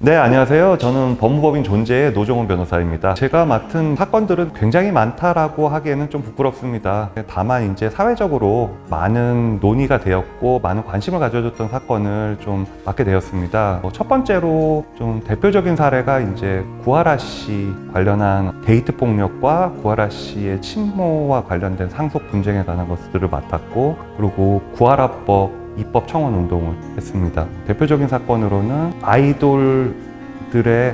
네, 안녕하세요. 저는 법무법인 존재의 노정훈 변호사입니다. 제가 맡은 사건들은 굉장히 많다라고 하기에는 좀 부끄럽습니다. 다만 이제 사회적으로 많은 논의가 되었고 많은 관심을 가져줬던 사건을 좀 맡게 되었습니다. 첫 번째로 좀 대표적인 사례가 이제 구하라 씨 관련한 데이트 폭력과 구하라 씨의 친모와 관련된 상속 분쟁에 관한 것들을 맡았고, 그리고 구하라법 입법 청원 운동을 했습니다. 대표적인 사건으로는 아이돌들의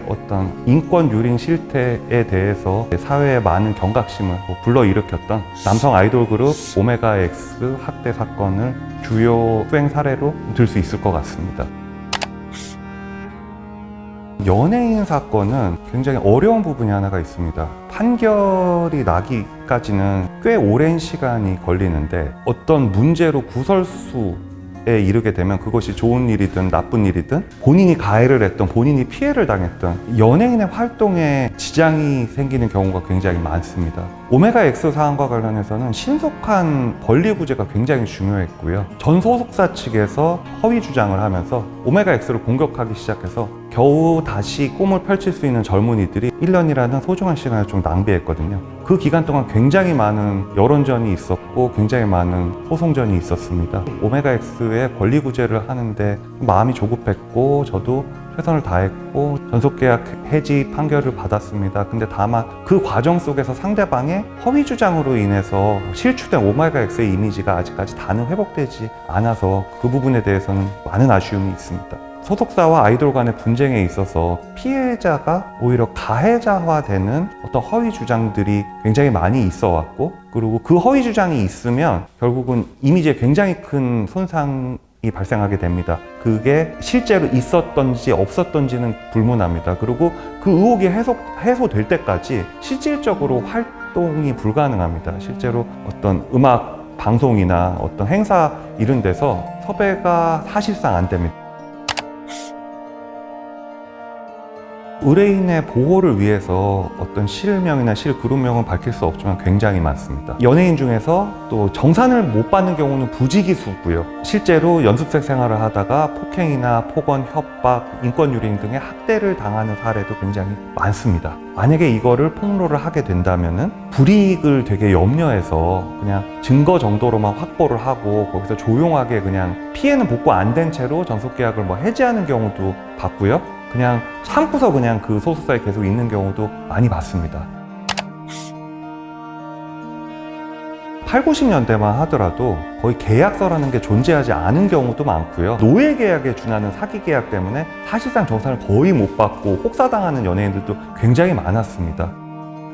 어떤 인권 유린 실태에 대해서 사회에 많은 경각심을 불러일으켰던 남성 아이돌 그룹 오메가X 학대 사건을 주요 수행 사례로 들 수 있을 것 같습니다. 연예인 사건은 굉장히 어려운 부분이 하나가 있습니다. 판결이 나기까지는 꽤 오랜 시간이 걸리는데, 어떤 문제로 구설수에 이르게 되면 그것이 좋은 일이든 나쁜 일이든 본인이 가해를 했던, 본인이 피해를 당했던 연예인의 활동에 지장이 생기는 경우가 굉장히 많습니다. 오메가X 사안과 관련해서는 신속한 권리구제가 굉장히 중요했고요. 전 소속사 측에서 허위 주장을 하면서 오메가X를 공격하기 시작해서 겨우 다시 꿈을 펼칠 수 있는 젊은이들이 1년이라는 소중한 시간을 좀 낭비했거든요. 그 기간 동안 굉장히 많은 여론전이 있었고 굉장히 많은 소송전이 있었습니다. 오메가X의 권리구제를 하는데 마음이 조급했고, 저도 최선을 다했고 전속계약 해지 판결을 받았습니다. 근데 다만 그 과정 속에서 상대방의 허위 주장으로 인해서 실추된 오메가X의 이미지가 아직까지 다는 회복되지 않아서 그 부분에 대해서는 많은 아쉬움이 있습니다. 소속사와 아이돌 간의 분쟁에 있어서 피해자가 오히려 가해자화되는 어떤 허위 주장들이 굉장히 많이 있어 왔고, 그리고 그 허위 주장이 있으면 결국은 이미지에 굉장히 큰 손상이 발생하게 됩니다. 그게 실제로 있었던지 없었던지는 불문합니다. 그리고 그 의혹이 해소될 때까지 실질적으로 활동이 불가능합니다. 실제로 어떤 음악 방송이나 어떤 행사 이런 데서 섭외가 사실상 안 됩니다. 의뢰인의 보호를 위해서 어떤 실명이나 실그룹명은 밝힐 수 없지만 굉장히 많습니다. 연예인 중에서 또 정산을 못 받는 경우는 부지기수고요. 실제로 연습생 생활을 하다가 폭행이나 폭언, 협박, 인권유린 등의 학대를 당하는 사례도 굉장히 많습니다. 만약에 이거를 폭로를 하게 된다면은 불이익을 되게 염려해서 그냥 증거 정도로만 확보를 하고 거기서 조용하게 그냥 피해는 복구 안 된 채로 전속계약을 해지하는 경우도 봤고요. 그냥 참고서 그냥 그 소속사에 계속 있는 경우도 많이 봤습니다. 8, 90년대만 하더라도 거의 계약서라는 게 존재하지 않은 경우도 많고요. 노예 계약에 준하는 사기 계약 때문에 사실상 정산을 거의 못 받고 혹사당하는 연예인들도 굉장히 많았습니다.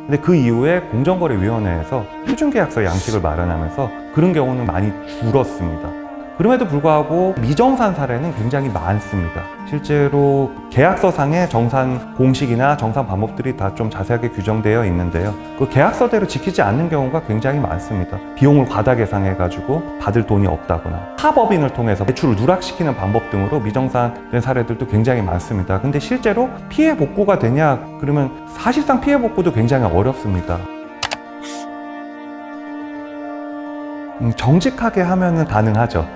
근데 그 이후에 공정거래위원회에서 표준계약서 양식을 마련하면서 그런 경우는 많이 줄었습니다. 그럼에도 불구하고 미정산 사례는 굉장히 많습니다. 실제로 계약서상의 정산 공식이나 정산 방법들이 다 좀 자세하게 규정되어 있는데요. 그 계약서대로 지키지 않는 경우가 굉장히 많습니다. 비용을 과다 계산해가지고 받을 돈이 없다거나 타법인을 통해서 대출을 누락시키는 방법 등으로 미정산된 사례들도 굉장히 많습니다. 근데 실제로 피해 복구가 되냐? 그러면 사실상 피해 복구도 굉장히 어렵습니다. 정직하게 하면은 가능하죠.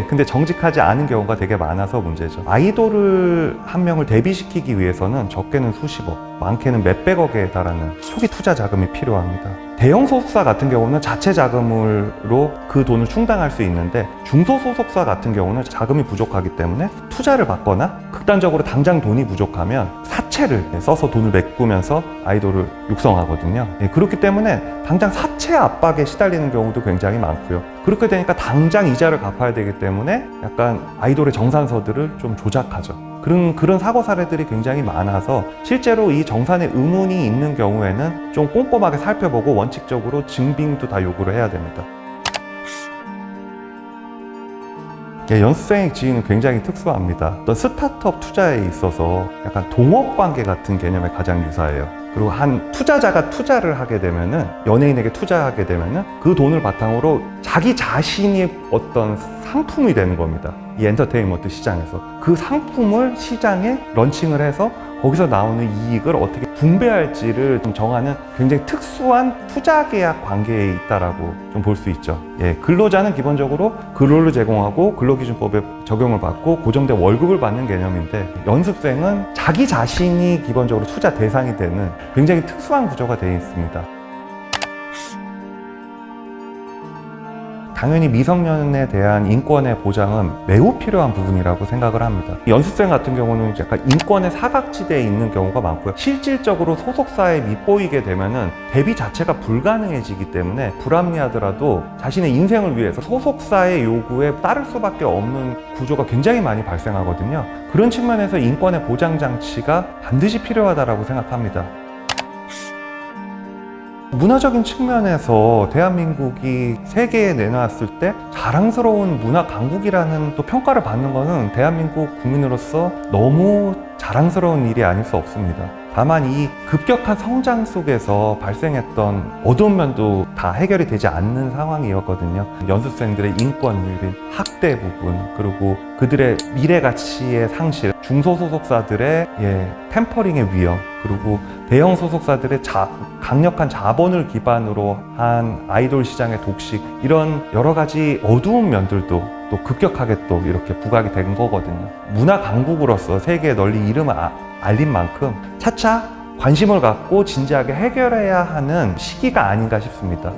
근데 정직하지 않은 경우가 되게 많아서 문제죠. 아이돌을 한 명을 데뷔시키기 위해서는 적게는 수십억, 많게는 몇백억에 달하는 초기 투자 자금이 필요합니다. 대형 소속사 같은 경우는 자체 자금으로 그 돈을 충당할 수 있는데, 중소소속사 같은 경우는 자금이 부족하기 때문에 투자를 받거나 극단적으로 당장 돈이 부족하면 사채를 써서 돈을 메꾸면서 아이돌을 육성하거든요. 그렇기 때문에 당장 사채 압박에 시달리는 경우도 굉장히 많고요. 그렇게 되니까 당장 이자를 갚아야 되기 때문에 약간 아이돌의 정산서들을 좀 조작하죠. 그런 사고 사례들이 굉장히 많아서 실제로 이 정산에 의문이 있는 경우에는 좀 꼼꼼하게 살펴보고 원칙적으로 증빙도 다 요구를 해야 됩니다. 연습생 지위는 굉장히 특수합니다. 어떤 스타트업 투자에 있어서 약간 동업관계 같은 개념에 가장 유사해요. 그리고 한 투자자가 투자를 하게 되면은, 연예인에게 투자하게 되면은 그 돈을 바탕으로 자기 자신이 어떤 상품이 되는 겁니다. 이 엔터테인먼트 시장에서 그 상품을 시장에 런칭을 해서 거기서 나오는 이익을 어떻게 분배할지를 좀 정하는 굉장히 특수한 투자 계약 관계에 있다라고 좀 볼 수 있죠. 예, 근로자는 기본적으로 근로를 제공하고 근로기준법에 적용을 받고 고정된 월급을 받는 개념인데, 연습생은 자기 자신이 기본적으로 투자 대상이 되는 굉장히 특수한 구조가 되어 있습니다. 당연히 미성년에 대한 인권의 보장은 매우 필요한 부분이라고 생각을 합니다. 연습생 같은 경우는 약간 인권의 사각지대에 있는 경우가 많고요. 실질적으로 소속사에 밉보이게 되면은 대비 자체가 불가능해지기 때문에 불합리하더라도 자신의 인생을 위해서 소속사의 요구에 따를 수밖에 없는 구조가 굉장히 많이 발생하거든요. 그런 측면에서 인권의 보장 장치가 반드시 필요하다고 생각합니다. 문화적인 측면에서 대한민국이 세계에 내놨을 때 자랑스러운 문화 강국이라는 또 평가를 받는 것은 대한민국 국민으로서 너무 자랑스러운 일이 아닐 수 없습니다. 다만 이 급격한 성장 속에서 발생했던 어두운 면도 다 해결이 되지 않는 상황이었거든요. 연습생들의 인권 유린, 학대 부분, 그리고 그들의 미래 가치의 상실, 중소소속사들의 템퍼링의 위험, 그리고 대형 소속사들의 강력한 자본을 기반으로 한 아이돌 시장의 독식, 이런 여러 가지 어두운 면들도 또 급격하게 또 이렇게 부각이 된 거거든요. 문화 강국으로서 세계에 널리 이름을 알린 만큼 차차 관심을 갖고 진지하게 해결해야 하는 시기가 아닌가 싶습니다.